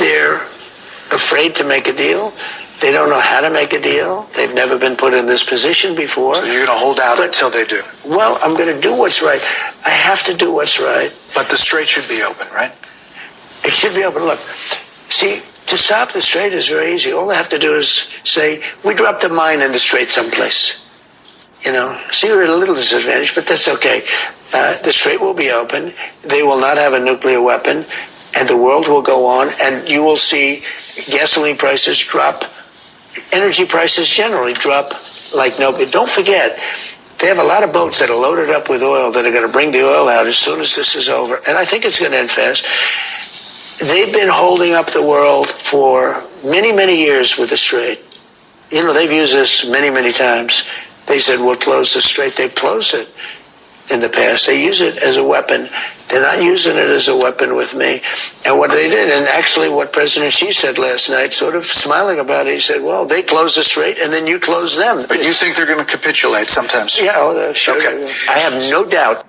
They're afraid to make a deal. They don't know how to make a deal. They've never been put in this position before. So you're going to hold out until they do. Well, I'm going to do what's right. I have to do what's right. But the strait should be open, right? It should be open. Look, see, to stop the strait is very easy. All they have to do is say, we dropped a mine in the strait someplace. You know, so you're at a little disadvantage, but that's okay. The strait will be open. They will not have a nuclear weapon, and the world will go on, and you will see gasoline prices drop, energy prices generally drop like nobody. Don't forget, they have a lot of boats that are loaded up with oil that are going to bring the oil out as soon as this is over, and I think it's going to end fast. They've been holding up the world for many, many years with the strait. You know, they've used this many, many times. They said, we'll close the strait. They've closed it in the past. They use it as a weapon. They're not using it as a weapon with me. And what they did, and actually what President Xi said last night, sort of smiling about it, he said, well, they closed the strait and then you close them. But you think they're going to capitulate sometimes? Yeah, sure. Okay. I have no doubt.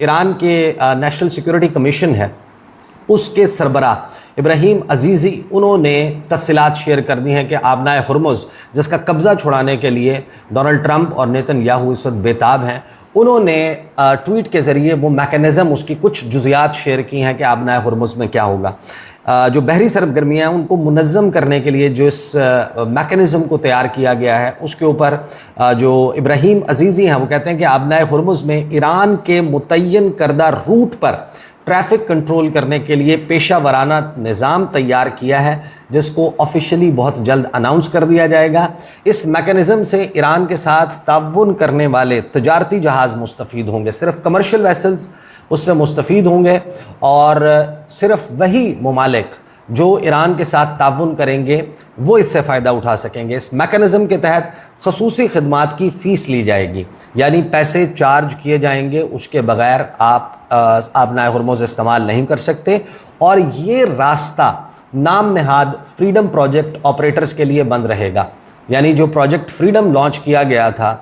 Iran کے national security commission ہے اس کے سربراہ ابراہیم عزیزی انہوں نے تفصیلات share کر دی ہیں کہ آبنائے ہرمز جس کا قبضہ چھڑانے کے لیے ڈونلڈ ٹرمپ اور نیتن یاہو اس وقت بےتاب ہیں، انہوں نے ٹویٹ کے ذریعے وہ میکانزم اس کی کچھ جزیات شیئر کی ہیں کہ آبنائے ہرمز میں کیا ہوگا۔ جو بحری سرگرمیاں ہیں ان کو منظم کرنے کے لیے جو اس میکانزم کو تیار کیا گیا ہے اس کے اوپر جو ابراہیم عزیزی ہیں وہ کہتے ہیں کہ آبنائے ہرمز میں ایران کے متعین کردہ روٹ پر ٹریفک کنٹرول کرنے کے لیے پیشہ ورانہ نظام تیار کیا ہے، جس کو آفیشلی بہت جلد اناؤنس کر دیا جائے گا۔ اس میکانزم سے ایران کے ساتھ تعاون کرنے والے تجارتی جہاز مستفید ہوں گے، صرف کمرشل ویسلز اس سے مستفید ہوں گے، اور صرف وہی ممالک جو ایران کے ساتھ تعاون کریں گے وہ اس سے فائدہ اٹھا سکیں گے۔ اس میکانزم کے تحت خصوصی خدمات کی فیس لی جائے گی، یعنی پیسے چارج کیے جائیں گے، اس کے بغیر آپ آبنائے ہرمز استعمال نہیں کر سکتے، اور یہ راستہ نام نہاد فریڈم پروجیکٹ آپریٹرز کے لیے بند رہے گا۔ یعنی جو پروجیکٹ فریڈم لانچ کیا گیا تھا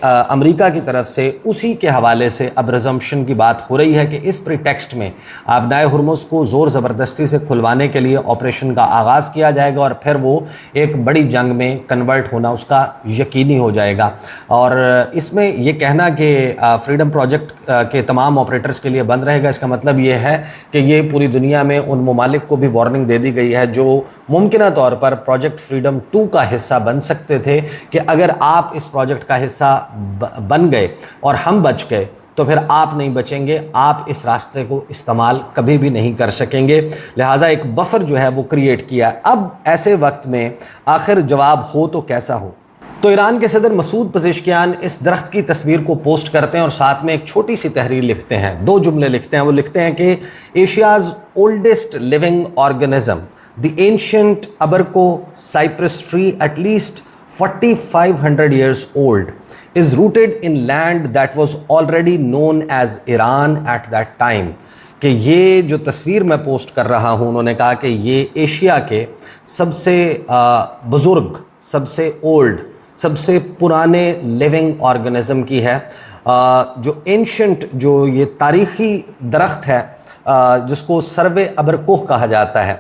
امریکہ کی طرف سے، اسی کے حوالے سے اب ریزمپشن کی بات ہو رہی ہے کہ اس پریٹیکسٹ میں آبنائے ہرمز کو زور زبردستی سے کھلوانے کے لیے آپریشن کا آغاز کیا جائے گا، اور پھر وہ ایک بڑی جنگ میں کنورٹ ہونا اس کا یقینی ہو جائے گا۔ اور اس میں یہ کہنا کہ فریڈم پروجیکٹ کے تمام آپریٹرز کے لیے بند رہے گا، اس کا مطلب یہ ہے کہ یہ پوری دنیا میں ان ممالک کو بھی وارننگ دے دی گئی ہے جو ممکنہ طور پر پروجیکٹ فریڈم 2 کا حصہ بن سکتے تھے، کہ اگر آپ اس پروجیکٹ کا حصہ بن گئے اور ہم بچ گئے تو پھر آپ نہیں بچیں گے، آپ اس راستے کو استعمال کبھی بھی نہیں کر سکیں گے۔ لہٰذا ایک بفر جو ہے وہ کریٹ کیا ہے۔ اب ایسے وقت میں آخر جواب ہو تو کیسا ہو؟ تو ایران کے صدر مسعود پزشکیان اس درخت کی تصویر کو پوسٹ کرتے ہیں اور ساتھ میں ایک چھوٹی سی تحریر لکھتے ہیں، 2 جملے لکھتے ہیں۔ وہ لکھتے ہیں کہ Asia's oldest living organism the ancient Abarkuh cypress tree at least 4500 years old is rooted in land that was already known as Iran at that time۔ کہ یہ جو تصویر میں پوسٹ کر رہا ہوں، انہوں نے کہا کہ یہ ایشیا کے سب سے بزرگ، سب سے اولڈ، سب سے پرانے لیونگ آرگنزم کی ہے، جو اینشنٹ، جو یہ تاریخی درخت ہے جس کو سروے ابرکوہ کہا جاتا ہے،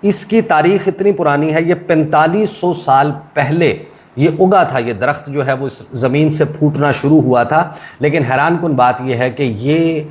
اس کی تاریخ اتنی پرانی ہے، یہ 4500 سال پہلے یہ اگا تھا۔ یہ درخت جو ہے وہ اس زمین سے پھوٹنا شروع ہوا تھا، لیکن حیران کن بات یہ ہے کہ یہ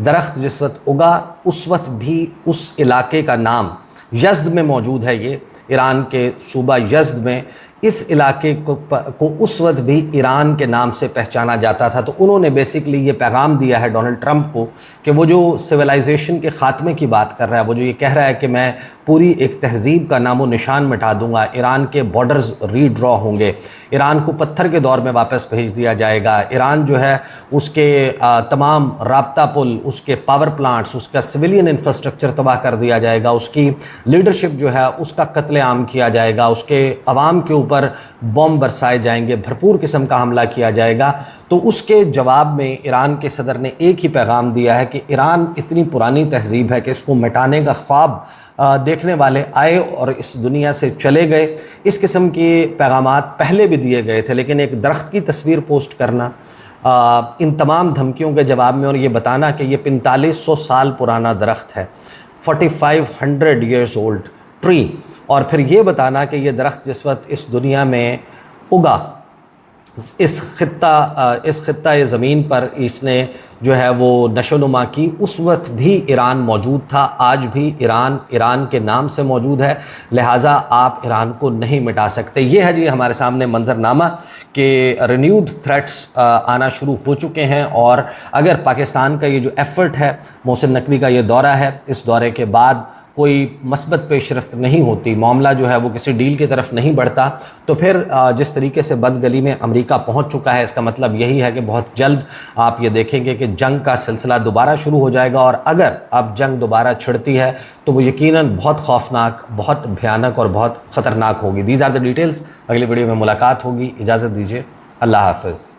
درخت جس وقت اگا اس وقت بھی اس علاقے کا نام یزد میں موجود ہے۔ یہ ایران کے صوبہ یزد میں اس علاقے کو اس وقت بھی ایران کے نام سے پہچانا جاتا تھا۔ تو انہوں نے بیسیکلی یہ پیغام دیا ہے ڈونلڈ ٹرمپ کو کہ وہ جو سویلائزیشن کے خاتمے کی بات کر رہا ہے، وہ جو یہ کہہ رہا ہے کہ میں پوری ایک تہذیب کا نام و نشان مٹا دوں گا، ایران کے بارڈرز ری ڈرا ہوں گے، ایران کو پتھر کے دور میں واپس بھیج دیا جائے گا، ایران جو ہے اس کے تمام رابطہ پل، اس کے پاور پلانٹس، اس کا سویلین انفراسٹرکچر تباہ کر دیا جائے گا، اس کی لیڈرشپ جو ہے اس کا قتل عام کیا جائے گا، اس کے عوام کے اوپر بم برسائے جائیں گے، بھرپور قسم کا حملہ کیا جائے گا۔ تو اس کے جواب میں ایران کے صدر نے ایک ہی پیغام دیا ہے کہ ایران اتنی پرانی تہذیب ہے کہ اس کو مٹانے کا خواب دیکھنے والے آئے اور اس دنیا سے چلے گئے۔ اس قسم کے پیغامات پہلے بھی دیے گئے تھے، لیکن ایک درخت کی تصویر پوسٹ کرنا ان تمام دھمکیوں کے جواب میں، اور یہ بتانا کہ یہ 4500 سال پرانا درخت ہے، 4500 years old tree، اور پھر یہ بتانا کہ یہ درخت جس وقت اس دنیا میں اگا، اس خطہ زمین پر اس نے جو ہے وہ نشو و نما کی، اس وقت بھی ایران موجود تھا، آج بھی ایران کے نام سے موجود ہے، لہٰذا آپ ایران کو نہیں مٹا سکتے۔ یہ ہے جی ہمارے سامنے منظرنامہ کہ رینیوڈ تھریٹس آنا شروع ہو چکے ہیں، اور اگر پاکستان کا یہ جو ایفرٹ ہے، محسن نقوی کا یہ دورہ ہے، اس دورے کے بعد کوئی مثبت پیش رفت نہیں ہوتی، معاملہ جو ہے وہ کسی ڈیل کی طرف نہیں بڑھتا، تو پھر جس طریقے سے بدگلی میں امریکہ پہنچ چکا ہے، اس کا مطلب یہی ہے کہ بہت جلد آپ یہ دیکھیں گے کہ جنگ کا سلسلہ دوبارہ شروع ہو جائے گا، اور اگر اب جنگ دوبارہ چھڑتی ہے تو وہ یقیناً بہت خوفناک، بہت بھیانک اور بہت خطرناک ہوگی۔ These are the details. اگلی ویڈیو میں ملاقات ہوگی، اجازت دیجیے، اللہ حافظ۔